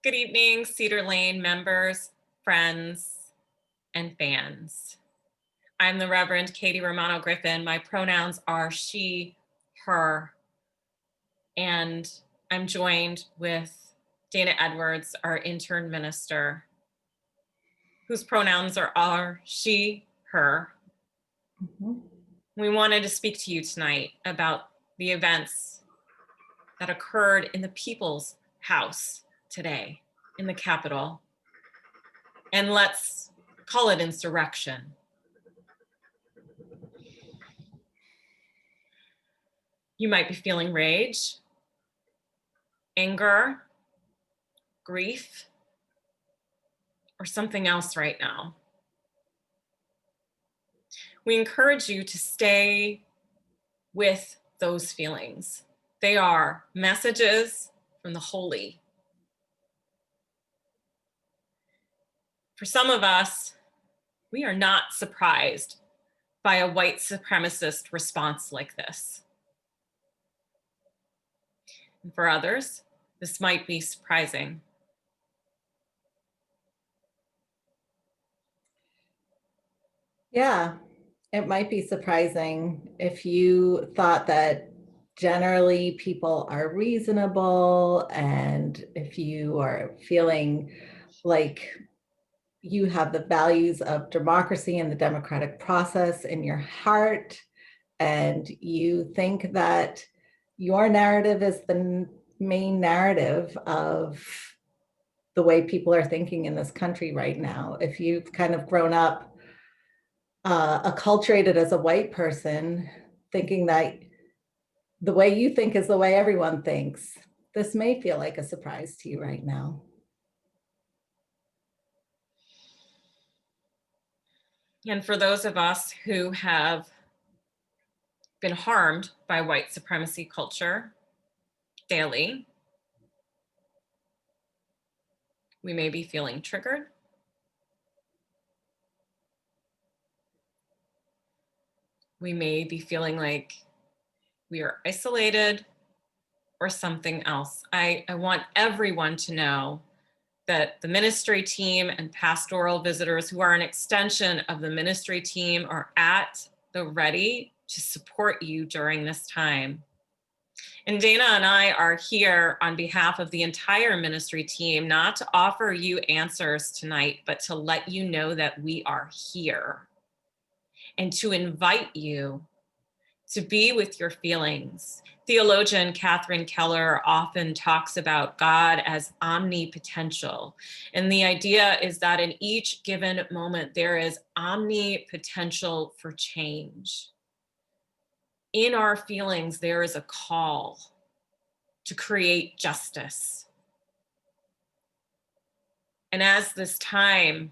Good evening, Cedar Lane members, friends, and fans. I'm the Reverend Katie Romano Griffin. My pronouns are she, her, and I'm joined with Dana Edwards, our intern minister, whose pronouns are she, her. We wanted to speak to you tonight about the events that occurred in the People's House today in the Capitol. And let's call it insurrection. You might be feeling rage, anger, grief, or something else right now. We encourage you to stay with those feelings. They are messages from the holy. For some of us, we are not surprised by a white supremacist response like this. And for others, this might be surprising. Yeah, it might be surprising if you thought that generally people are reasonable, and if you are feeling like you have the values of democracy and the democratic process in your heart, and you think that your narrative is the main narrative of the way people are thinking in this country right now. If you've kind of grown up acculturated as a white person, thinking that the way you think is the way everyone thinks, this may feel like a surprise to you right now. And for those of us who have been harmed by white supremacy culture daily, we may be feeling triggered. We may be feeling like we are isolated or something else. I want everyone to know that the ministry team and pastoral visitors who are an extension of the ministry team are at the ready to support you during this time. And Dana and I are here on behalf of the entire ministry team, not to offer you answers tonight, but to let you know that we are here and to invite you to be with your feelings. Theologian Catherine Keller often talks about God as omnipotential. And the idea is that in each given moment, there is omnipotential for change. In our feelings, there is a call to create justice. And as this time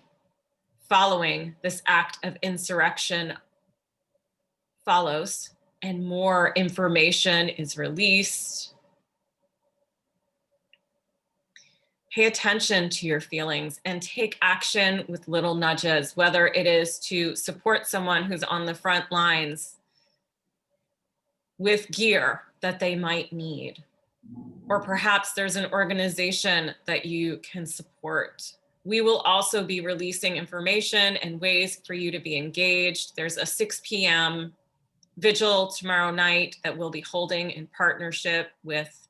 following this act of insurrection follows, and more information is released, pay attention to your feelings and take action with little nudges, whether it is to support someone who's on the front lines with gear that they might need, or perhaps there's an organization that you can support. We will also be releasing information and ways for you to be engaged. There's a 6 p.m. vigil tomorrow night that we'll be holding in partnership with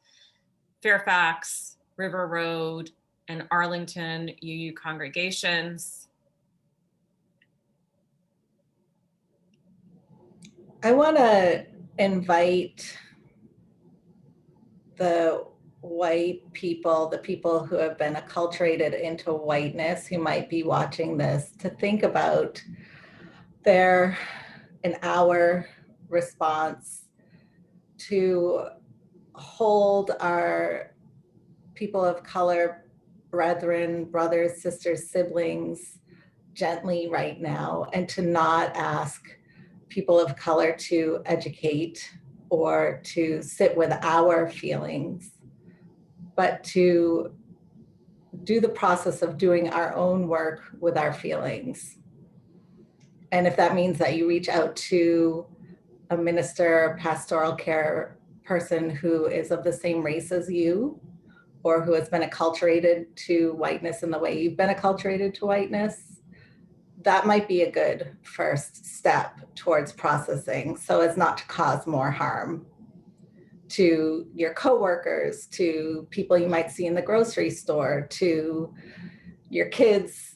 Fairfax, River Road, and Arlington UU congregations. I want to invite the white people, the people who have been acculturated into whiteness, who might be watching this, to think about our response to hold our people of color, brethren, brothers, sisters, siblings gently right now, and to not ask people of color to educate or to sit with our feelings, but to do the process of doing our own work with our feelings. And if that means that you reach out to a minister, pastoral care person who is of the same race as you, or who has been acculturated to whiteness in the way you've been acculturated to whiteness, that might be a good first step towards processing so as not to cause more harm to your coworkers, to people you might see in the grocery store, to your kids'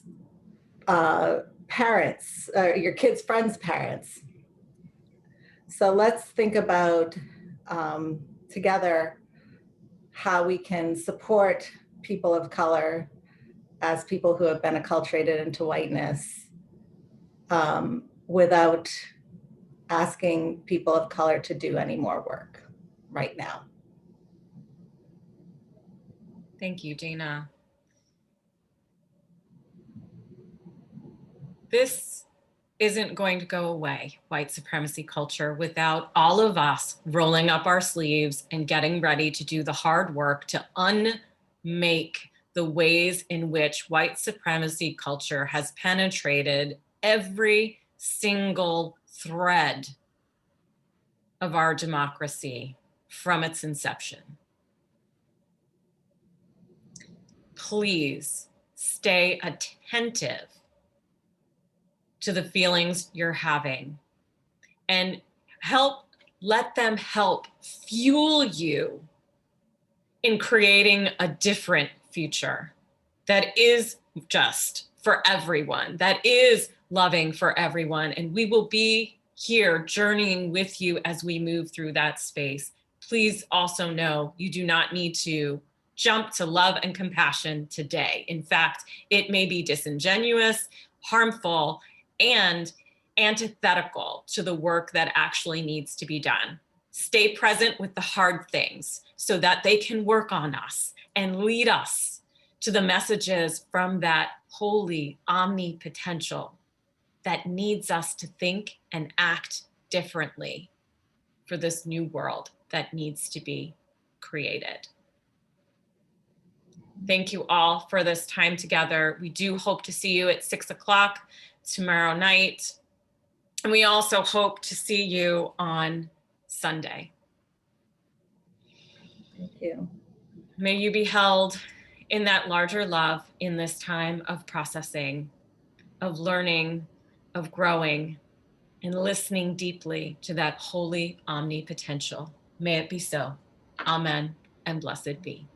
parents, your kids' friends' parents. So let's think about together how we can support people of color as people who have been acculturated into whiteness without asking people of color to do any more work right now. Thank you, Dana. This isn't going to go away, white supremacy culture, without all of us rolling up our sleeves and getting ready to do the hard work to unmake the ways in which white supremacy culture has penetrated every single thread of our democracy from its inception. Please stay attentive to the feelings you're having and let them help fuel you in creating a different future that is just for everyone, that is loving for everyone. And we will be here journeying with you as we move through that space. Please also know you do not need to jump to love and compassion today. In fact, it may be disingenuous, harmful, and antithetical to the work that actually needs to be done. Stay present with the hard things so that they can work on us and lead us to the messages from that holy omnipotential that needs us to think and act differently for this new world that needs to be created. Thank you all for this time together. We do hope to see you at 6 o'clock tomorrow night. And we also hope to see you on Sunday. Thank you. May you be held in that larger love in this time of processing, of learning, of growing, and listening deeply to that holy omnipotential. May it be so. Amen and blessed be.